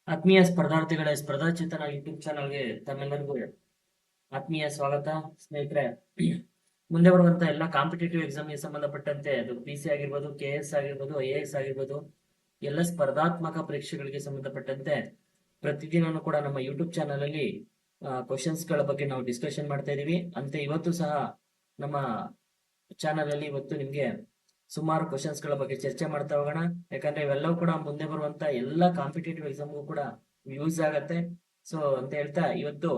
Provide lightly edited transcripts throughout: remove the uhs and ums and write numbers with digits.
ಆತ್ಮೀಯ ಸ್ಪರ್ಧಾರ್ಥಿಗಳೇ, ಸ್ಪರ್ಧಾಚೇತನ ಯೂಟ್ಯೂಬ್ ಚಾನಲ್ಗೆ ತಮ್ಮೆಲ್ಲರಿಗೂ ಆತ್ಮೀಯ ಸ್ವಾಗತ. ಸ್ನೇಹಿತರೆ, ಮುಂದೆ ಬರುವಂತ ಎಲ್ಲ ಕಾಂಪಿಟೇಟಿವ್ ಎಕ್ಸಾಮ್ಗೆ ಸಂಬಂಧಪಟ್ಟಂತೆ ಅದು ಸಿ ಆಗಿರ್ಬೋದು, KS ಆಗಿರ್ಬೋದು, IAS ಆಗಿರ್ಬೋದು, ಎಲ್ಲ ಸ್ಪರ್ಧಾತ್ಮಕ ಪರೀಕ್ಷೆಗಳಿಗೆ ಸಂಬಂಧಪಟ್ಟಂತೆ ಪ್ರತಿದಿನನೂ ಕೂಡ ನಮ್ಮ ಯೂಟ್ಯೂಬ್ ಚಾನಲ್ ಅಲ್ಲಿ ಕ್ವಶನ್ಸ್ ಗಳ ಬಗ್ಗೆ ನಾವು ಡಿಸ್ಕಷನ್ ಮಾಡ್ತಾ ಇದೀವಿ. ಅಂತೆ ಇವತ್ತು ಸಹ ನಮ್ಮ ಚಾನಲ್ ಅಲ್ಲಿ ಇವತ್ತು ನಿಮ್ಗೆ ಸುಮಾರು ಕ್ವಶನ್ಸ್ ಗಳ ಬಗ್ಗೆ ಚರ್ಚೆ ಮಾಡ್ತಾ ಹೋಗೋಣ. ಯಾಕಂದ್ರೆ ಇವೆಲ್ಲವೂ ಕೂಡ ಮುಂದೆ ಬರುವಂತ ಎಲ್ಲ ಕಾಂಪಿಟೇಟಿವ್ ಎಕ್ಸಾಮ್ಗೂ ಕೂಡ ಯೂಸ್ ಆಗತ್ತೆ. ಸೊ ಅಂತ ಹೇಳ್ತಾ ಇವತ್ತು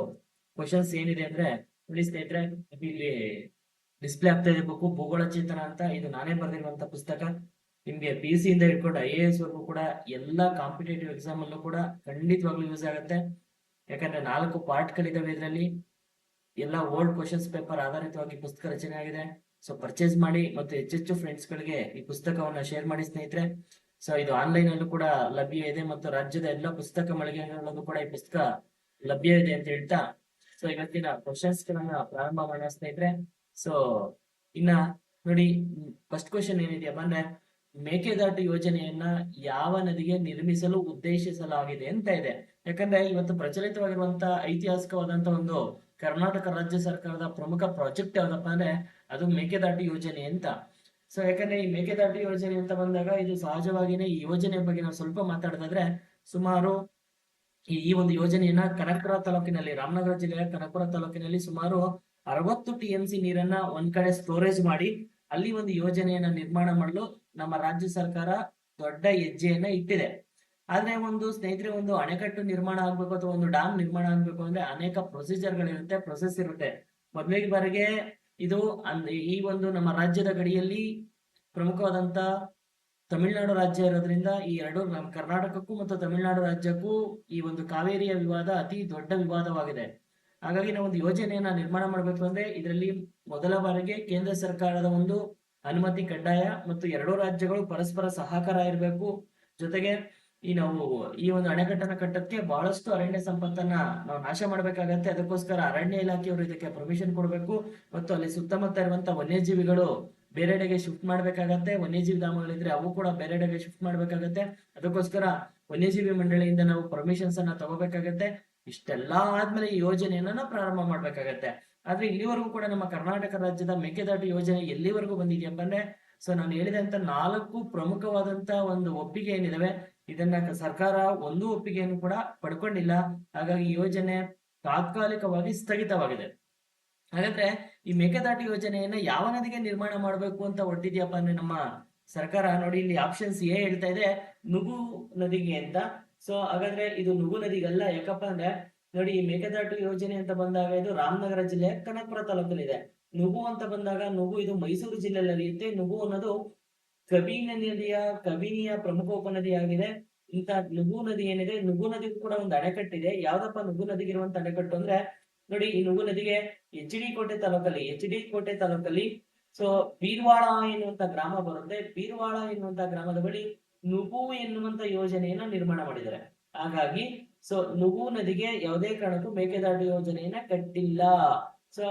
ಕ್ವಶನ್ಸ್ ಏನಿದೆ ಅಂದ್ರೆ, ನೋಡಿ ಸ್ನೇಹಿತರೆ, ಇಲ್ಲಿ ಡಿಸ್ಪ್ಲೇ ಆಗ್ತಾ ಇದೆ ಬುಕ್ ಭೂಗೋಳ ಚೇತನ ಅಂತ. ಇದು ನಾನೇ ಬರೆದಿರುವಂತ ಪುಸ್ತಕ. ನಿಮ್ಗೆ PUC ಇಂದ ಹಿಡ್ಕೊಂಡು IAS ವರೆಗೂ ಕೂಡ ಎಲ್ಲಾ ಕಾಂಪಿಟೇಟಿವ್ ಎಕ್ಸಾಮ್ ಅಲ್ಲೂ ಕೂಡ ಖಂಡಿತವಾಗ್ಲೂ ಯೂಸ್ ಆಗುತ್ತೆ. ಯಾಕಂದ್ರೆ 4 ಪಾರ್ಟ್ಗಳಿದಾವೆ ಇದರಲ್ಲಿ. ಎಲ್ಲ ಓಲ್ಡ್ ಕ್ವಶನ್ಸ್ ಪೇಪರ್ ಆಧಾರಿತವಾಗಿ ಪುಸ್ತಕ ರಚನೆ ಆಗಿದೆ. ಸೊ ಪರ್ಚೇಸ್ ಮಾಡಿ ಮತ್ತು ಹೆಚ್ಚೆಚ್ಚು ಫ್ರೆಂಡ್ಸ್ ಗಳಿಗೆ ಈ ಪುಸ್ತಕವನ್ನ ಶೇರ್ ಮಾಡಿ ಸ್ನೇಹಿತರೆ. ಸೊ ಇದು ಆನ್ಲೈನ್ ಅಲ್ಲೂ ಕೂಡ ಲಭ್ಯ ಇದೆ ಮತ್ತು ರಾಜ್ಯದ ಎಲ್ಲ ಪುಸ್ತಕ ಮಳಿಗೆಗಳಲ್ಲೂ ಕೂಡ ಈ ಪುಸ್ತಕ ಲಭ್ಯ ಇದೆ ಅಂತ ಹೇಳ್ತಾ, ಸೊ ಇವತ್ತಿನ ಕ್ವಶನ್ಸ್ ಗಳನ್ನ ಪ್ರಾರಂಭ ಮಾಡೋಣ ಸ್ನೇಹಿತರೆ. ಸೊ ಇನ್ನ ನೋಡಿ, ಫಸ್ಟ್ ಕ್ವಶನ್ ಏನಿದೆಯಪ್ಪ ಅಂದ್ರೆ, ಮೇಕೆದಾಟು ಯೋಜನೆಯನ್ನ ಯಾವ ನದಿಗೆ ನಿರ್ಮಿಸಲು ಉದ್ದೇಶಿಸಲಾಗಿದೆ ಅಂತ ಇದೆ. ಯಾಕಂದ್ರೆ ಇವತ್ತು ಪ್ರಚಲಿತವಾಗಿರುವಂತ ಐತಿಹಾಸಿಕವಾದಂತ ಒಂದು ಕರ್ನಾಟಕ ರಾಜ್ಯ ಸರ್ಕಾರದ ಪ್ರಮುಖ ಪ್ರಾಜೆಕ್ಟ್ ಯಾವ್ದಪ್ಪ ಅಂದ್ರೆ ಅದು ಮೇಕೆದಾಟು ಯೋಜನೆ ಅಂತ. ಸೊ ಯಾಕಂದ್ರೆ ಈ ಮೇಕೆದಾಟು ಯೋಜನೆ ಅಂತ ಬಂದಾಗ ಇದು ಸಹಜವಾಗಿನೇ ಈ ಯೋಜನೆ ಬಗ್ಗೆ ನಾವು ಸ್ವಲ್ಪ ಮಾತಾಡೋದಾದ್ರೆ, ಸುಮಾರು ಈ ಒಂದು ಯೋಜನೆಯನ್ನ ಕನಕಪುರ ತಾಲೂಕಿನಲ್ಲಿ, ರಾಮನಗರ ಜಿಲ್ಲೆಯ ಕನಕಪುರ ತಾಲೂಕಿನಲ್ಲಿ ಸುಮಾರು 60 TMC ನೀರನ್ನ ಒಂದ್ ಕಡೆ ಸ್ಟೋರೇಜ್ ಮಾಡಿ ಅಲ್ಲಿ ಒಂದು ಯೋಜನೆಯನ್ನ ನಿರ್ಮಾಣ ಮಾಡಲು ನಮ್ಮ ರಾಜ್ಯ ಸರ್ಕಾರ ದೊಡ್ಡ ಹೆಜ್ಜೆಯನ್ನ ಇಟ್ಟಿದೆ. ಆದ್ರೆ ಒಂದು ಸ್ನೇಹಿತರೆ, ಒಂದು ಅಣೆಕಟ್ಟು ನಿರ್ಮಾಣ ಆಗ್ಬೇಕು ಅಥವಾ ಒಂದು ಡ್ಯಾಮ್ ನಿರ್ಮಾಣ ಆಗ್ಬೇಕು ಅಂದ್ರೆ ಅನೇಕ ಪ್ರೊಸೀಜರ್ಗಳಿರುತ್ತೆ, ಪ್ರೊಸೆಸ್ ಇರುತ್ತೆ. ಮೊದಲಿಗೆ ಬಾರಿಗೆ ಇದು ಈ ಒಂದು ನಮ್ಮ ರಾಜ್ಯದ ಗಡಿಯಲ್ಲಿ ಪ್ರಮುಖವಾದಂತ ತಮಿಳುನಾಡು ರಾಜ್ಯ ಇರೋದ್ರಿಂದ ಈ ಎರಡು ನಮ್ಮ ಕರ್ನಾಟಕಕ್ಕೂ ಮತ್ತು ತಮಿಳುನಾಡು ರಾಜ್ಯಕ್ಕೂ ಈ ಒಂದು ಕಾವೇರಿಯ ವಿವಾದ ಅತಿ ದೊಡ್ಡ ವಿವಾದವಾಗಿದೆ. ಹಾಗಾಗಿ ನಾವು ಒಂದು ಯೋಜನೆಯನ್ನ ನಿರ್ಮಾಣ ಮಾಡಬೇಕು ಅಂದ್ರೆ ಇದರಲ್ಲಿ ಮೊದಲ ಬಾರಿಗೆ ಕೇಂದ್ರ ಸರ್ಕಾರದ ಒಂದು ಅನುಮತಿ ಕಡ್ಡಾಯ ಮತ್ತು ಎರಡೂ ರಾಜ್ಯಗಳು ಪರಸ್ಪರ ಸಹಕಾರ ಇರಬೇಕು. ಜೊತೆಗೆ ನಾವು ಈ ಒಂದು ಅಣೆಕಟ್ಟನ್ನ ಕಟ್ಟಕ್ಕೆ ಬಹಳಷ್ಟು ಅರಣ್ಯ ಸಂಪತ್ತನ್ನ ನಾವು ನಾಶ ಮಾಡ್ಬೇಕಾಗತ್ತೆ. ಅದಕ್ಕೋಸ್ಕರ ಅರಣ್ಯ ಇಲಾಖೆಯವರು ಇದಕ್ಕೆ ಪರ್ಮಿಷನ್ ಕೊಡಬೇಕು ಮತ್ತು ಅಲ್ಲಿ ಸುತ್ತಮುತ್ತ ಇರುವಂತ ವನ್ಯಜೀವಿಗಳು ಬೇರೆಡೆಗೆ ಶಿಫ್ಟ್ ಮಾಡ್ಬೇಕಾಗತ್ತೆ. ವನ್ಯಜೀವಿ ಧಾಮಗಳಿದ್ರೆ ಅವು ಕೂಡ ಬೇರೆಡೆಗೆ ಶಿಫ್ಟ್ ಮಾಡ್ಬೇಕಾಗತ್ತೆ. ಅದಕ್ಕೋಸ್ಕರ ವನ್ಯಜೀವಿ ಮಂಡಳಿಯಿಂದ ನಾವು ಪರ್ಮಿಷನ್ಸ್ ಅನ್ನ ತಗೋಬೇಕಾಗತ್ತೆ. ಇಷ್ಟೆಲ್ಲಾ ಆದ್ಮೇಲೆ ಈ ಯೋಜನೆಯನ್ನ ಪ್ರಾರಂಭ ಮಾಡ್ಬೇಕಾಗತ್ತೆ. ಆದ್ರೆ ಇಲ್ಲಿವರೆಗೂ ಕೂಡ ನಮ್ಮ ಕರ್ನಾಟಕ ರಾಜ್ಯದ ಮೇಕೆದಾಟು ಯೋಜನೆ ಎಲ್ಲಿವರೆಗೂ ಬಂದಿದೆಯಪ್ಪ ಅಂದ್ರೆ, ಸೊ ನಾನು ಹೇಳಿದಂತ 4 ಪ್ರಮುಖವಾದಂತ ಒಂದು ಒಪ್ಪಿಗೆ ಏನಿದಾವೆ, ಇದನ್ನ ಸರ್ಕಾರ ಒಂದು ಒಪ್ಪಿಗೆಯನ್ನು ಕೂಡ ಪಡ್ಕೊಂಡಿಲ್ಲ. ಹಾಗಾಗಿ ಯೋಜನೆ ತಾತ್ಕಾಲಿಕವಾಗಿ ಸ್ಥಗಿತವಾಗಿದೆ. ಹಾಗಾದ್ರೆ ಈ ಮೇಕೆದಾಟು ಯೋಜನೆಯನ್ನ ಯಾವ ನದಿಗೆ ನಿರ್ಮಾಣ ಮಾಡಬೇಕು ಅಂತ ಹೊರಟಿದ್ಯಪ್ಪ ಅಂದ್ರೆ ನಮ್ಮ ಸರ್ಕಾರ, ನೋಡಿ ಇಲ್ಲಿ ಆಪ್ಷನ್ಸ್ ಎ ಹೇಳ್ತಾ ಇದೆ ನುಗು ನದಿಗೆ ಅಂತ. ಸೊ ಹಾಗಾದ್ರೆ ಇದು ನುಗು ನದಿಗಲ್ಲ. ಯಾಕಪ್ಪ ಅಂದ್ರೆ ನೋಡಿ, ಈ ಮೇಕೆದಾಟು ಯೋಜನೆ ಅಂತ ಬಂದಾಗ ಇದು ರಾಮನಗರ ಜಿಲ್ಲೆ ಕನಕಪುರ ತಾಲೂಕಲ್ಲಿದೆ. ನುಗು ಅಂತ ಬಂದಾಗ ನುಗು ಇದು ಮೈಸೂರು ಜಿಲ್ಲೆಯಲ್ಲಿ ಹರಿಯುತ್ತೆ. ನುಗು ಅನ್ನೋದು ಕಬಿನಿಯ ಪ್ರಮುಖ ಉಪನದಿಯಾಗಿದೆ. ಇಂತ ನುಗು ನದಿ ಏನಿದೆ, ನುಗು ನದಿಗೂ ಕೂಡ ಒಂದು ಅಣೆಕಟ್ಟಿದೆ. ಯಾವ್ದಪ್ಪ ನುಗು ನದಿಗಿರುವಂತ ಅಣೆಕಟ್ಟು ಅಂದ್ರೆ, ನೋಡಿ ಈ ನುಗು ನದಿಗೆ ಎಚ್ ಡಿ ಕೋಟೆ ತಾಲೂಕಲ್ಲಿ ಸೊ ಬೀರ್ವಾಳ ಎನ್ನುವಂತ ಗ್ರಾಮ ಬರುತ್ತೆ. ಬೀರ್ವಾಳ ಎನ್ನುವಂತ ಗ್ರಾಮದ ಬಳಿ ನುಗು ಎನ್ನುವಂತ ಯೋಜನೆಯನ್ನ ನಿರ್ಮಾಣ ಮಾಡಿದ್ದಾರೆ. ಹಾಗಾಗಿ ಸೊ ನುಗು ನದಿಗೆ ಯಾವುದೇ ಕಾರಣಕ್ಕೂ ಮೇಕೆದಾಟು ಯೋಜನೆಯನ್ನ ಕಟ್ಟಿಲ್ಲ. ಸೊ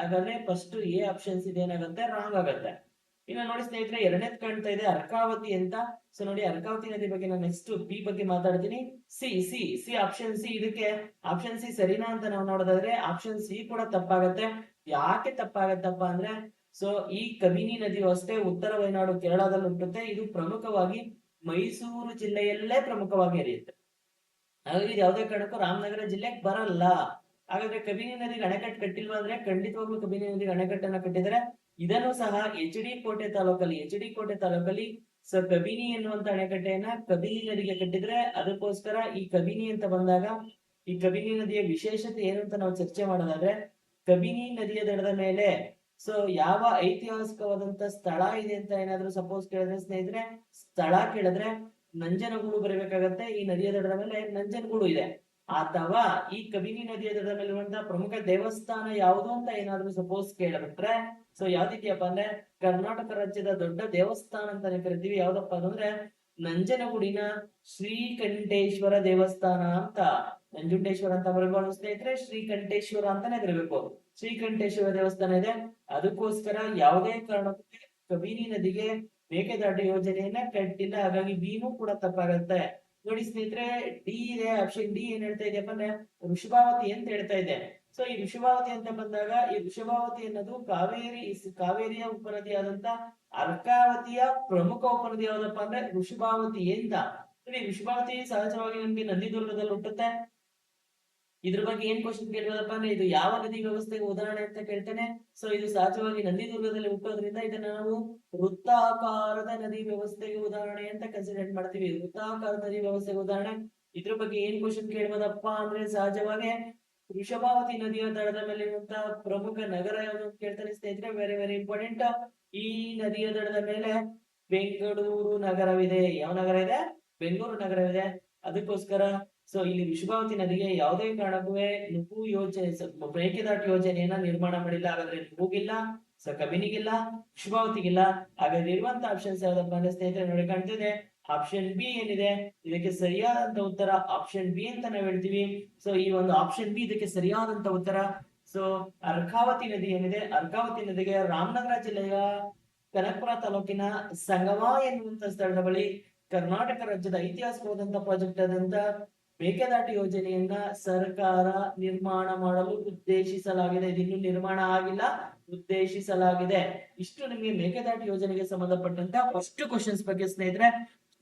ಹಾಗಾದ್ರೆ ಫಸ್ಟ್ ಎ ಆಪ್ಷನ್ಸ್ ಇದೇನಾಗುತ್ತೆ, ರಾಂಗ್ ಆಗತ್ತೆ. ಇನ್ನು ನೋಡಿ ಸ್ನೇಹಿತರೆ, ಎರಡನೇದ್ ಕಾಣ್ತಾ ಇದೆ ಅರ್ಕಾವತಿ ಅಂತ. ಸೊ ನೋಡಿ, ಅರ್ಕಾವತಿ ನದಿ ಬಗ್ಗೆ ನಾನು ನೆಕ್ಸ್ಟ್ ಬಿ ಬಗ್ಗೆ ಮಾತಾಡ್ತೀನಿ. ಸಿ ಆಪ್ಷನ್ ಸಿ, ಇದಕ್ಕೆ ಆಪ್ಷನ್ ಸಿ ಸರಿನಾ ಅಂತ ನಾವು ನೋಡೋದಾದ್ರೆ ಆಪ್ಷನ್ ಸಿ ಕೂಡ ತಪ್ಪಾಗತ್ತೆ. ಯಾಕೆ ತಪ್ಪಾಗತ್ತಪ್ಪ ಅಂದ್ರೆ, ಸೊ ಈ ಕಬಿನಿ ನದಿಯು ಅಷ್ಟೇ ಉತ್ತರ ವಯನಾಡು ಕೇರಳದಲ್ಲಿ ಹುಟ್ಟುತ್ತೆ. ಇದು ಪ್ರಮುಖವಾಗಿ ಮೈಸೂರು ಜಿಲ್ಲೆಯಲ್ಲೇ ಪ್ರಮುಖವಾಗಿ ಹರಿಯುತ್ತೆ. ಹಾಗಾಗಿ ಯಾವುದೇ ಕಾರಣಕ್ಕೂ ರಾಮನಗರ ಜಿಲ್ಲೆಗೆ ಬರಲ್ಲ. ಹಾಗಾದ್ರೆ ಕಬಿನಿ ನದಿಗೆ ಅಣೆಕಟ್ಟು ಕಟ್ಟಿಲ್ವಾ ಅಂದ್ರೆ, ಖಂಡಿತವಾಗ್ಲೂ ಕಬಿನಿ ನದಿಗೆ ಅಣೆಕಟ್ಟನ್ನ ಕಟ್ಟಿದರೆ. ಇದನ್ನು ಸಹ ಎಚ್ ಡಿ ಕೋಟೆ ತಾಲೂಕಲ್ಲಿ ಸೊ ಕಬಿನಿ ಎನ್ನುವಂತ ಅಣೆಕಟ್ಟೆಯನ್ನ ಕಬಿನಿ ನದಿಗೆ ಕಟ್ಟಿದ್ರೆ. ಅದಕ್ಕೋಸ್ಕರ ಈ ಕಬಿನಿ ಅಂತ ಬಂದಾಗ ಈ ಕಬಿನಿ ನದಿಯ ವಿಶೇಷತೆ ಏನು ಅಂತ ನಾವು ಚರ್ಚೆ ಮಾಡೋದಾದ್ರೆ, ಕಬಿನಿ ನದಿಯ ದಡದ ಮೇಲೆ ಸೊ ಯಾವ ಐತಿಹಾಸಿಕವಾದಂತ ಸ್ಥಳ ಇದೆ ಅಂತ ಏನಾದ್ರು ಸಪೋಸ್ ಕೇಳಿದ್ರೆ ಸ್ನೇಹಿತರೆ, ಸ್ಥಳ ಕೇಳಿದ್ರೆ ನಂಜನಗೂಡು ಬರಬೇಕಾಗತ್ತೆ. ಈ ನದಿಯ ದಡದ ಮೇಲೆ ನಂಜನಗೂಡು ಇದೆ. ಅಥವಾ ಈ ಕಬಿನಿ ನದಿಯ ದಡದ ಮೇಲೆ ಇರುವಂತಹ ಪ್ರಮುಖ ದೇವಸ್ಥಾನ ಯಾವುದು ಅಂತ ಏನಾದ್ರು ಸಪೋಸ್ ಕೇಳಬಿಟ್ರೆ, ಸೊ ಯಾವ್ದಿದ್ಯಪ್ಪ ಅಂದ್ರೆ ಕರ್ನಾಟಕ ರಾಜ್ಯದ ದೊಡ್ಡ ದೇವಸ್ಥಾನ ಅಂತಾನೆ ಕರಿತೀವಿ. ಯಾವ್ದಪ್ಪ ಅಂದ್ರೆ ನಂಜನಗೂಡಿನ ಶ್ರೀಕಂಠೇಶ್ವರ ದೇವಸ್ಥಾನ ಅಂತ. ನಂಜುಂಡೇಶ್ವರ ಅಂತ ಬರಬಾರ್ದು ಸ್ನೇಹಿತರೆ, ಶ್ರೀಕಂಠೇಶ್ವರ ಅಂತಾನೆ ಬರಬೇಕು. ಶ್ರೀಕಂಠೇಶ್ವರ ದೇವಸ್ಥಾನ ಇದೆ. ಅದಕ್ಕೋಸ್ಕರ ಯಾವುದೇ ಕಾರಣಕ್ಕೂ ಕಬಿನಿ ನದಿಗೆ ಮೇಕೆದಾಟು ಯೋಜನೆಯನ್ನ ಕಟ್ಟಿಲ್ಲ. ಹಾಗಾಗಿ ಬಿನೂ ಕೂಡ ತಪ್ಪಾಗತ್ತೆ. ನೋಡಿ ಸ್ನೇಹಿತರೆ, ಡಿ ಇದೆ, ಆಪ್ಷನ್ ಡಿ ಏನ್ ಹೇಳ್ತಾ ಇದೆಯಪ್ಪ ಅಂದ್ರೆ ವೃಷಭಾವತಿ ಅಂತ ಹೇಳ್ತಾ ಇದೆ. ಸೊ ಈ ವೃಷಭಾವತಿ ಅಂತ ಬಂದಾಗ ಈ ವೃಷಭಾವತಿ ಅನ್ನೋದು ಕಾವೇರಿಯ ಉಪನದಿಯಾದಂತ ಅರ್ಕಾವತಿಯ ಪ್ರಮುಖ ಉಪನದಿ ಯಾವ್ದಪ್ಪ ಅಂದ್ರೆ ವೃಷಭಾವತಿ ಅಂತ. ನೋಡಿ ವೃಷಭಾವತಿ ಸಹಜವಾಗಿ ನಮ್ಗೆ ನದಿದುರ್ಗದಲ್ಲಿ ಹುಟ್ಟುತ್ತೆ. ಇದ್ರ ಬಗ್ಗೆ ಏನ್ ಕ್ವಶನ್ ಕೇಳ್ಬೋದಪ್ಪ ಅಂದ್ರೆ ಇದು ಯಾವ ನದಿ ವ್ಯವಸ್ಥೆಗೆ ಉದಾಹರಣೆ ಅಂತ ಕೇಳ್ತೇನೆ. ಸೊ ಇದು ಸಹಜವಾಗಿ ನದಿದುರ್ಗದಲ್ಲಿ ಹುಟ್ಟೋದ್ರಿಂದ ಇದನ್ನ ನಾವು ವೃತ್ತಾಕಾರದ ನದಿ ವ್ಯವಸ್ಥೆಗೆ ಉದಾಹರಣೆ ಅಂತ ಕನ್ಸಿಡರ್ ಮಾಡ್ತೀವಿ. ವೃತ್ತಾಕಾರದ ನದಿ ವ್ಯವಸ್ಥೆಗೆ ಉದಾಹರಣೆ. ಇದ್ರ ಬಗ್ಗೆ ಏನ್ ಕ್ವಶನ್ ಕೇಳ್ಬೋದಪ್ಪ ಅಂದ್ರೆ ಸಹಜವಾಗಿ ವೃಷಭಾವತಿ ನದಿಯ ದಡದ ಮೇಲೆ ಇರುವಂತಹ ಪ್ರಮುಖ ನಗರ ಯಾವುದು ಅಂತ ಕೇಳ್ತಾನೆ ಸ್ನೇಹಿತರೆ. Very very important. ಈ ನದಿಯ ದಡದ ಮೇಲೆ ಬೆಂಗಳೂರು ನಗರವಿದೆ. ಯಾವ ನಗರ ಇದೆ? ಬೆಂಗಳೂರು ನಗರವಿದೆ. ಅದಕ್ಕೋಸ್ಕರ ಸೊ ಇಲ್ಲಿ ವೃಷಭಾವತಿ ನದಿಗೆ ಯಾವುದೇ ಕಾರಣಕ್ಕೂ ನುಗ್ಗು ಯೋಜನೆ ಮೇಕೆದಾಟು ಯೋಜನೆಯನ್ನ ನಿರ್ಮಾಣ ಮಾಡಿಲ್ಲ. ಹಾಗಾದ್ರೆ ನುಗ್ಗುಗಿಲ್ಲ, ಸೊ ಕಬಿನಿಗಿಲ್ಲ, ವೃಷಭಾವತಿಗಿಲ್ಲ. ಹಾಗಾದ್ರೆ ಇರುವಂತ ಆಪ್ಷನ್ಸ್ ಯಾವ್ದಪ್ಪ ಅಂದ್ರೆ ಸ್ನೇಹಿತರೆ ನೋಡಿ ಕಾಣ್ತಿದೆ ಆಪ್ಷನ್ ಬಿ ಏನಿದೆ ಇದಕ್ಕೆ ಸರಿಯಾದಂತ ಉತ್ತರ ಆಪ್ಷನ್ ಬಿ ಅಂತ ನಾವು ಹೇಳ್ತೀವಿ. ಸೊ ಈ ಒಂದು ಆಪ್ಷನ್ ಬಿ ಇದಕ್ಕೆ ಸರಿಯಾದಂತ ಉತ್ತರ. ಸೊ ಅರ್ಕಾವತಿ ನದಿ ಏನಿದೆ, ಅರ್ಕಾವತಿ ನದಿಗೆ ರಾಮನಗರ ಜಿಲ್ಲೆಯ ಕನಕಪುರ ತಾಲೂಕಿನ ಸಂಗಮ ಎನ್ನುವಂತ ಸ್ಥಳದ ಬಳಿ ಕರ್ನಾಟಕ ರಾಜ್ಯದ ಐತಿಹಾಸಿಕವಾದಂತ ಪ್ರಾಜೆಕ್ಟ್ ಆದಂತ ಮೇಕೆದಾಟು ಯೋಜನೆಯನ್ನ ಸರ್ಕಾರ ನಿರ್ಮಾಣ ಮಾಡಲು ಉದ್ದೇಶಿಸಲಾಗಿದೆ. ಇದಿನ್ನೂ ನಿರ್ಮಾಣ ಆಗಿಲ್ಲ, ಉದ್ದೇಶಿಸಲಾಗಿದೆ. ಇಷ್ಟು ನಿಮಗೆ ಮೇಕೆದಾಟು ಯೋಜನೆಗೆ ಸಂಬಂಧಪಟ್ಟಂತ ಫಸ್ಟ್ ಕ್ವಶನ್ಸ್ ಬಗ್ಗೆ ಸ್ನೇಹಿತರೆ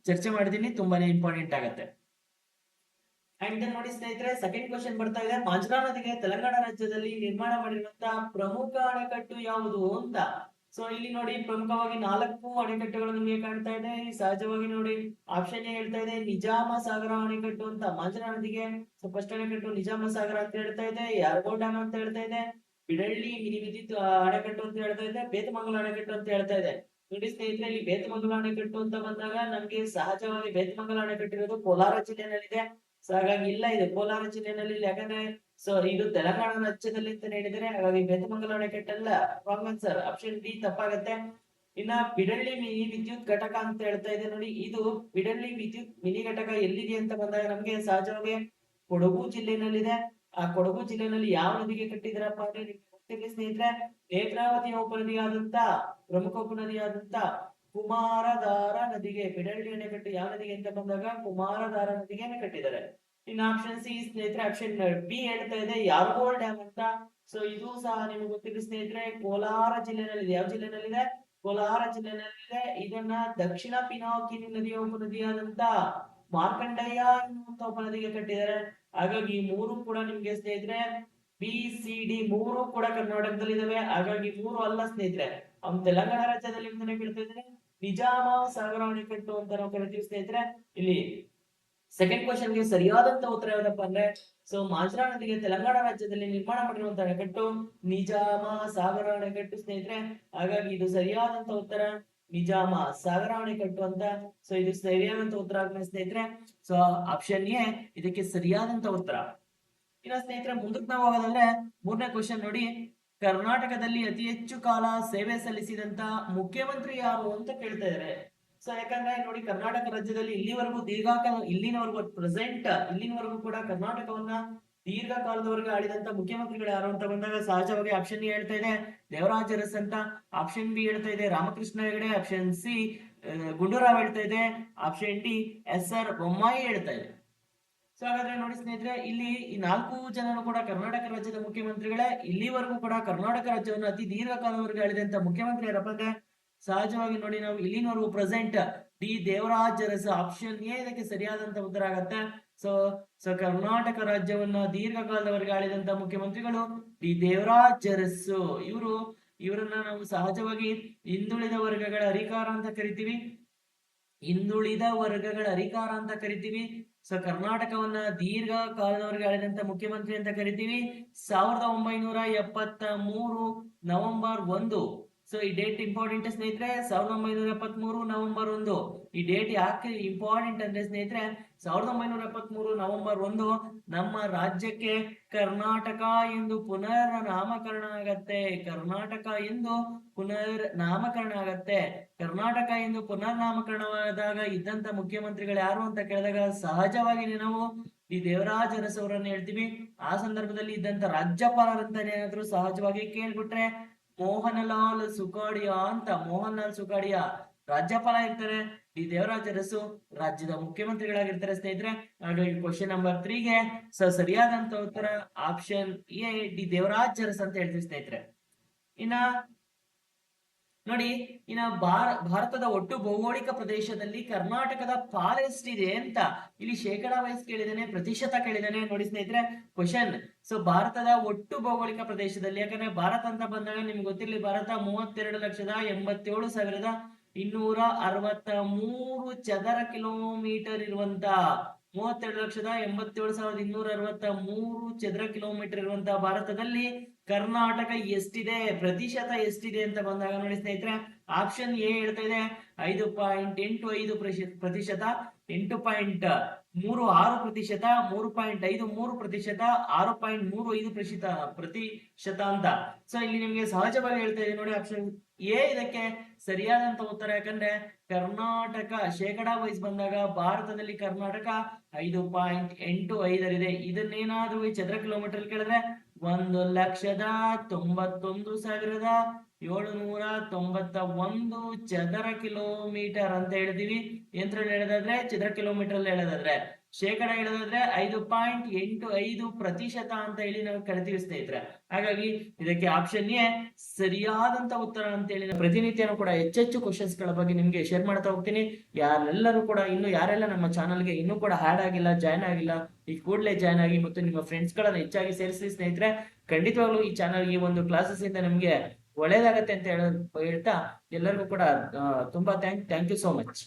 ಚರ್ಚೆ ಮಾಡಿದೀನಿ. ತುಂಬಾನೇ ಇಂಪಾರ್ಟೆಂಟ್ ಆಗುತ್ತೆ. ಅಂಡ್ ದೆನ್ ನೋಡಿ ಸ್ನೇಹಿತರೆ, ಸೆಕೆಂಡ್ ಕ್ವಶನ್ ಬರ್ತಾ ಇದೆ. ಮಾಂಜ್ರಾ ನದಿಗೆ ತೆಲಂಗಾಣ ರಾಜ್ಯದಲ್ಲಿ ನಿರ್ಮಾಣ ಮಾಡಿರುವಂತಹ ಪ್ರಮುಖ ಅಣೆಕಟ್ಟು ಯಾವುದು ಅಂತ. ಸೊ ಇಲ್ಲಿ ನೋಡಿ ಪ್ರಮುಖವಾಗಿ 4 ಅಣೆಕಟ್ಟುಗಳು ನಿಮಗೆ ಕಾಣ್ತಾ ಇದೆ. ಸಹಜವಾಗಿ ನೋಡಿ ಆಪ್ಷನ್ ಹೇಳ್ತಾ ಇದೆ ನಿಜಾಮ ಸಾಗರ ಅಣೆಕಟ್ಟು ಅಂತ. ಮಾಂಜ್ರಾ ನದಿಗೆ ಫಸ್ಟ್ ಅಣೆಕಟ್ಟು ನಿಜಾಮ ಸಾಗರ ಅಂತ ಹೇಳ್ತಾ ಇದೆ, ಯಾರಗೋ ಡ್ಯಾಮ್ ಅಂತ ಹೇಳ್ತಾ ಇದೆ, ಬಿಡಳ್ಳಿ ಮಿನಿ ವಿದ್ಯುತ್ ಅಣೆಕಟ್ಟು ಅಂತ ಹೇಳ್ತಾ ಇದೆ, ಬೇತಮಂಗಲ ಅಣೆಕಟ್ಟು ಅಂತ ಹೇಳ್ತಾ ಇದೆ. ನೋಡಿ ಸ್ನೇಹಿತರೆ, ಇಲ್ಲಿ ಬೇತಮಂಗಲ ಅಣೆಕಟ್ಟು ಅಂತ ಬಂದಾಗ ನಮ್ಗೆ ಸಹಜವಾಗಿ ಬೇತಮಂಗಲ ಅಣೆಕಟ್ಟು ಇರೋದು ಕೋಲಾರ ಜಿಲ್ಲೆನಲ್ಲಿದೆ. ಸೊ ಹಾಗಾಗಿ ಇಲ್ಲ, ಇದು ಕೋಲಾರ ಜಿಲ್ಲೆನಲ್ಲಿ. ಯಾಕಂದ್ರೆ ಸೊ ಇದು ತೆಲಂಗಾಣ ರಾಜ್ಯದಲ್ಲಿ ಅಂತ ಹೇಳಿದರೆ, ಹಾಗಾಗಿ ಬೇತಮಂಗಲ ಅಣೆಕಟ್ಟಲ್ಲ. ರಾಂಗ್ ಆನ್ಸರ್ ಆಪ್ಷನ್ ಡಿ ತಪ್ಪಾಗತ್ತೆ. ಇನ್ನ ಬಿಡಳ್ಳಿ ಮಿನಿ ವಿದ್ಯುತ್ ಘಟಕ ಅಂತ ಹೇಳ್ತಾ ಇದೆ ನೋಡಿ, ಇದು ಬಿಡಳ್ಳಿ ವಿದ್ಯುತ್ ಮಿನಿ ಘಟಕ ಎಲ್ಲಿದೆ ಅಂತ ಬಂದಾಗ ನಮ್ಗೆ ಸಹಜವಾಗಿ ಕೊಡಗು ಜಿಲ್ಲೆನಲ್ಲಿದೆ. ಆ ಕೊಡಗು ಜಿಲ್ಲೆನಲ್ಲಿ ಯಾವ ನದಿಗೆ ಕಟ್ಟಿದ್ರಪ್ಪ ಅಂದ್ರೆ ನಿಮ್ಗೆ ಗೊತ್ತಿರಲಿ ಸ್ನೇಹಿತರೆ, ನೇತ್ರಾವತಿಯ ಉಪನದಿಯಾದಂತ ಪ್ರಮುಖ ಉಪನದಿಯಾದಂತ ಕುಮಾರಧಾರ ನದಿಗೆ ಬಿಡಳ್ಳಿ ಅಣೆಕಟ್ಟು ಯಾವ ನದಿಗೆ ಅಂತ ಬಂದಾಗ ಕುಮಾರಧಾರ ನದಿಗೆ ಕಟ್ಟಿದ್ದಾರೆ. ಇನ್ನು ಆಪ್ಷನ್ ಸಿ ಸ್ನೇಹಿತರೆ, ಆಪ್ಷನ್ ಬಿ ಹೇಳ್ತಾ ಇದೆ ಯಾರಗೋಳ್ ಡ್ಯಾಮ್ ಅಂತ. ಸೊ ಇದು ಸಹ ನಿಮ್ಗೆ ಗೊತ್ತಿದೆ ಸ್ನೇಹಿತರೆ, ಕೋಲಾರ ಜಿಲ್ಲೆನಲ್ಲಿದೆ. ಯಾವ ಜಿಲ್ಲೆನಲ್ಲಿದೆ? ಕೋಲಾರ ಜಿಲ್ಲೆನಲ್ಲಿದೆ. ಇದನ್ನ ದಕ್ಷಿಣ ಪಿನಾಕಿನಿ ನದಿಯ ಉಪನದಿಯಾದಂತ ಮಾರ್ಕಂಡಯ್ಯ ಎನ್ನುವಂತ ಉಪನದಿಗೆ ಕಟ್ಟಿದ್ದಾರೆ. ಹಾಗಾಗಿ ಈ ಮೂರು ಕೂಡ ನಿಮ್ಗೆ ಸ್ನೇಹಿತರೆ ಬಿ ಸಿ ಡಿ ಮೂರು ಕೂಡ ಕರ್ನಾಟಕದಲ್ಲಿ ಇದಾವೆ. ಹಾಗಾಗಿ ಮೂರು ಅಲ್ಲ ಸ್ನೇಹಿತರೆ, ಅವ್ನು ತೆಲಂಗಾಣ ರಾಜ್ಯದಲ್ಲಿ ಕೇಳ್ತಾ ಇದ್ದಾರೆ ನಿಜಾಮ ಸಾಗರ ಅಣೆಕಟ್ಟು ಅಂತ ನಾವು ಕರಿತೀವಿ ಸ್ನೇಹಿತರೆ. ಇಲ್ಲಿ ಸೆಕೆಂಡ್ ಕ್ವಶನ್ ಗೆ ಸರಿಯಾದಂತ ಉತ್ತರ ಯಾವ್ದಪ್ಪ ಅಂದ್ರೆ ಸೊ ಮಾಂಜ್ರಾ ನದಿಗೆ ತೆಲಂಗಾಣ ರಾಜ್ಯದಲ್ಲಿ ನಿರ್ಮಾಣ ಮಾಡಿರುವಂತಹ ಅಣೆಕಟ್ಟು ನಿಜಾಮ ಸಾಗರ ಅಣೆಕಟ್ಟು ಸ್ನೇಹಿತರೆ. ಹಾಗಾಗಿ ಇದು ಸರಿಯಾದಂತ ಉತ್ತರ ನಿಜಾಮ ಸಾಗರ ಅಣೆಕಟ್ಟು ಅಂತ. ಸೊ ಇದು ಸರಿಯಾದಂತ ಉತ್ತರ ಆಗಿದೆ ಸ್ನೇಹಿತರೆ. ಸೊ ಆಪ್ಷನ್ ಎ ಇದಕ್ಕೆ ಸರಿಯಾದಂತ ಉತ್ತರ. ಇನ್ನ ಸ್ನೇಹಿತರೆ ಮುಂದಕ್ಕೆ ನಾವು ಹೋಗೋದಂದ್ರೆ ಮೂರನೇ ಕ್ವಶನ್ ನೋಡಿ, ಕರ್ನಾಟಕದಲ್ಲಿ ಅತಿ ಹೆಚ್ಚು ಕಾಲ ಸೇವೆ ಸಲ್ಲಿಸಿದಂತ ಮುಖ್ಯಮಂತ್ರಿ ಯಾರು ಅಂತ ಕೇಳ್ತಾ ಇದ್ದಾರೆ. ಸೊ ಯಾಕಂದ್ರೆ ನೋಡಿ ಕರ್ನಾಟಕ ರಾಜ್ಯದಲ್ಲಿ ಇಲ್ಲಿವರೆಗೂ ಇಲ್ಲಿನವರೆಗೂ ಪ್ರೆಸೆಂಟ್ ಇಲ್ಲಿನವರೆಗೂ ಕೂಡ ಕರ್ನಾಟಕವನ್ನ ದೀರ್ಘಕಾಲದವರೆಗೆ ಆಳಿದಂತ ಮುಖ್ಯಮಂತ್ರಿಗಳು ಯಾರು ಅಂತ ಬಂದಾಗ ಸಹಜವಾಗಿ ಆಪ್ಷನ್ ಎ ಹೇಳ್ತಾ ಇದೆ ದೇವರಾಜ ಅರಸ್ ಅಂತ, ಆಪ್ಷನ್ ಬಿ ಹೇಳ್ತಾ ಇದೆ ರಾಮಕೃಷ್ಣ ಹೆಗಡೆ, ಆಪ್ಷನ್ ಸಿ ಗುಂಡೂರಾವ್ ಹೇಳ್ತಾ ಇದೆ, option D S R Bommai ಹೇಳ್ತಾ ಇದೆ. ಸೊ ಹಾಗಾದ್ರೆ ನೋಡಿ ಸ್ನೇಹಿತರೆ, ಇಲ್ಲಿ ಈ 4 ಜನರು ಕೂಡ ಕರ್ನಾಟಕ ರಾಜ್ಯದ ಮುಖ್ಯಮಂತ್ರಿಗಳೇ. ಇಲ್ಲಿವರೆಗೂ ಕೂಡ ಕರ್ನಾಟಕ ರಾಜ್ಯವನ್ನು ಅತಿ ದೀರ್ಘಕಾಲದವರೆಗೆ ಆಳಿದಂತ ಮುಖ್ಯಮಂತ್ರಿ ಯಾರಪ್ಪ ಅಂದ್ರೆ ಸಹಜವಾಗಿ ನೋಡಿ ನಾವು ಇಲ್ಲಿನವರೆಗೂ present D Devaraj Arasu. Option A ಇದಕ್ಕೆ ಸರಿಯಾದಂತ ಉತ್ತರ ಆಗತ್ತೆ. ಸೊ ಸೊ ಕರ್ನಾಟಕ ರಾಜ್ಯವನ್ನ ದೀರ್ಘಕಾಲದವರೆಗೆ ಆಳಿದಂತ ಮುಖ್ಯಮಂತ್ರಿಗಳು ಡಿ ದೇವರಾಜ್ ಅರಸು. ಇವರನ್ನ ನಾವು ಸಹಜವಾಗಿ ಹಿಂದುಳಿದ ವರ್ಗಗಳ ಅಧಿಕಾರ ಅಂತ ಕರಿತೀವಿ. ಹಿಂದುಳಿದ ವರ್ಗಗಳ ಅಧಿಕಾರ ಅಂತ ಕರಿತೀವಿ. ಸೊ ಕರ್ನಾಟಕವನ್ನ ದೀರ್ಘ ಕಾಲದವರೆಗೆ ಆಳಿದಂತ ಮುಖ್ಯಮಂತ್ರಿ ಅಂತ ಕರಿತೀವಿ. 1973 ನವೆಂಬರ್ 1. ಸೊ ಈ ಡೇಟ್ ಇಂಪಾರ್ಟೆಂಟ್ ಸ್ನೇಹಿತರೆ. 1973 ನವೆಂಬರ್ 1. ಈ ಡೇಟ್ ಯಾಕೆ ಇಂಪಾರ್ಟೆಂಟ್ ಅಂದ್ರೆ ಸ್ನೇಹಿತರೆ, 1973 ನವೆಂಬರ್ 1 ನಮ್ಮ ರಾಜ್ಯಕ್ಕೆ ಕರ್ನಾಟಕ ಎಂದು ಪುನರ್ ನಾಮಕರಣ ಆಗತ್ತೆ. ಕರ್ನಾಟಕ ಎಂದು ಪುನರ್ ನಾಮಕರಣ ಆಗತ್ತೆ. ಕರ್ನಾಟಕ ಎಂದು ಪುನರ್ ನಾಮಕರಣವಾದಾಗ ಇದ್ದಂತ ಮುಖ್ಯಮಂತ್ರಿಗಳು ಯಾರು ಅಂತ ಕೇಳಿದಾಗ ಸಹಜವಾಗಿ ನಾವು ಈ ದೇವರಾಜ್ ಅರಸ್ ಅವರನ್ನ ಹೇಳ್ತೀವಿ. ಆ ಸಂದರ್ಭದಲ್ಲಿ ಇದ್ದಂತ ರಾಜ್ಯಪಾಲರಂತ ಏನಾದ್ರು ಸಹಜವಾಗಿ ಕೇಳ್ಬಿಟ್ರೆ ಮೋಹನ್ ಲಾಲ್ ಸುಖಾಡಿಯಾ ಅಂತ. ಮೋಹನ್ ಲಾಲ್ ಸುಖಾಡಿಯಾ ರಾಜ್ಯಪಾಲ ಇರ್ತಾರೆ. ಡಿ ದೇವರಾಜ ಅರಸು ರಾಜ್ಯದ ಮುಖ್ಯಮಂತ್ರಿಗಳಾಗಿರ್ತಾರೆ ಸ್ನೇಹಿತರೆ. ಹಾಗಾಗಿ ಕ್ವಶನ್ ನಂಬರ್ 3ಗೆ ಸರಿಯಾದಂತ ಉತ್ತರ option A D Devaraj Urs ಅಂತ ಹೇಳ್ತೀವಿ ಸ್ನೇಹಿತರೆ. ಇನ್ನ ನೋಡಿ, ಭಾರತದ ಒಟ್ಟು ಭೌಗೋಳಿಕ ಪ್ರದೇಶದಲ್ಲಿ ಕರ್ನಾಟಕದ ಪಾಲೆಷ್ಟಿದೆ ಅಂತ ಇಲ್ಲಿ ಶೇಕಡಾ ವೈಸ್ ಕೇಳಿದಾನೆ, ಪ್ರತಿಶತ ಕೇಳಿದಾನೆ. ನೋಡಿ ಸ್ನೇಹಿತರೆ ಕ್ವಶನ್, ಸೊ ಭಾರತದ ಒಟ್ಟು ಭೌಗೋಳಿಕ ಪ್ರದೇಶದಲ್ಲಿ, ಯಾಕಂದ್ರೆ ಭಾರತ ಅಂತ ಬಂದಾಗ ನಿಮ್ಗೆ ಗೊತ್ತಿರ್ಲಿ, ಭಾರತ 32,87,263 ಚದರ ಕಿಲೋಮೀಟರ್ ಇರುವಂತ 32,87,263 ಚದರ ಕಿಲೋಮೀಟರ್ ಇರುವಂತ ಭಾರತದಲ್ಲಿ ಕರ್ನಾಟಕ ಎಷ್ಟಿದೆ, ಪ್ರತಿಶತ ಎಷ್ಟಿದೆ ಅಂತ ಬಂದಾಗ ನೋಡಿ ಸ್ನೇಹಿತರೆ, ಆಪ್ಷನ್ ಎ ಹೇಳ್ತಾ ಇದೆ 5.85%, 8.36%, 3.53%, 6.35% ಅಂತ. ಸೊ ಇಲ್ಲಿ ನಿಮ್ಗೆ ಸಹಜವಾಗಿ ಹೇಳ್ತಾ ಇದೆ ನೋಡಿ, ಆಪ್ಷನ್ ಎ ಇದಕ್ಕೆ ಸರಿಯಾದಂತ ಉತ್ತರ. ಯಾಕಂದ್ರೆ ಕರ್ನಾಟಕ ಶೇಕಡಾ ವೈಸ್ ಬಂದಾಗ ಭಾರತದಲ್ಲಿ ಕರ್ನಾಟಕ 5.85 ಇದನ್ನೇನಾದ್ರೂ ಚದರ ಕಿಲೋಮೀಟರ್ ಕೇಳಿದ್ರೆ 1,91,791 ಚದರ ಕಿಲೋಮೀಟರ್ ಅಂತ ಹೇಳ್ತೀವಿ. ಯಂತ್ರ ಹೇಳೋದಾದ್ರೆ ಚದರ ಕಿಲೋಮೀಟರ್ ಹೇಳೋದಾದ್ರೆ, ಶೇಕಡ ಹೇಳೋದಾದ್ರೆ 5.85% ಅಂತ ಹೇಳಿ ನಾವು ಕರಿತೀವಿ ಸ್ನೇಹಿತರೆ. ಹಾಗಾಗಿ ಇದಕ್ಕೆ ಆಪ್ಷನ್ ಎ ಸರಿಯಾದಂತ ಉತ್ತರ ಅಂತ ಹೇಳಿ ಪ್ರತಿನಿತ್ಯನೂ ಕೂಡ ಹೆಚ್ಚೆಚ್ಚು ಕ್ವಶನ್ಸ್ ಗಳ ಬಗ್ಗೆ ನಿಮ್ಗೆ ಶೇರ್ ಮಾಡ್ತಾ ಹೋಗ್ತೀನಿ. ಯಾರೆಲ್ಲರೂ ಕೂಡ ಯಾರೆಲ್ಲ ನಮ್ಮ ಚಾನಲ್ಗೆ ಇನ್ನೂ ಕೂಡ ಆಡ್ ಆಗಿಲ್ಲ, ಜಾಯ್ನ್ ಆಗಿಲ್ಲ, ಈ ಕೂಡಲೇ ಜಾಯ್ನ್ ಆಗಿ ಮತ್ತು ನಿಮ್ಮ ಫ್ರೆಂಡ್ಸ್ ಗಳನ್ನ ಹೆಚ್ಚಾಗಿ ಸೇರಿಸಿ ಸ್ನೇಹಿತರೆ. ಖಂಡಿತವಾಗ್ಲೂ ಈ ಚಾನಲ್, ಈ ಒಂದು ಕ್ಲಾಸಸ್ ಇಂದ ನಿಮ್ಗೆ ಒಳ್ಳೇದಾಗತ್ತೆ ಅಂತ ಹೇಳ್ತಾ ಎಲ್ಲರಿಗೂ ಕೂಡ ತುಂಬಾ ಥ್ಯಾಂಕ್ ಯು ಸೋ ಮಚ್.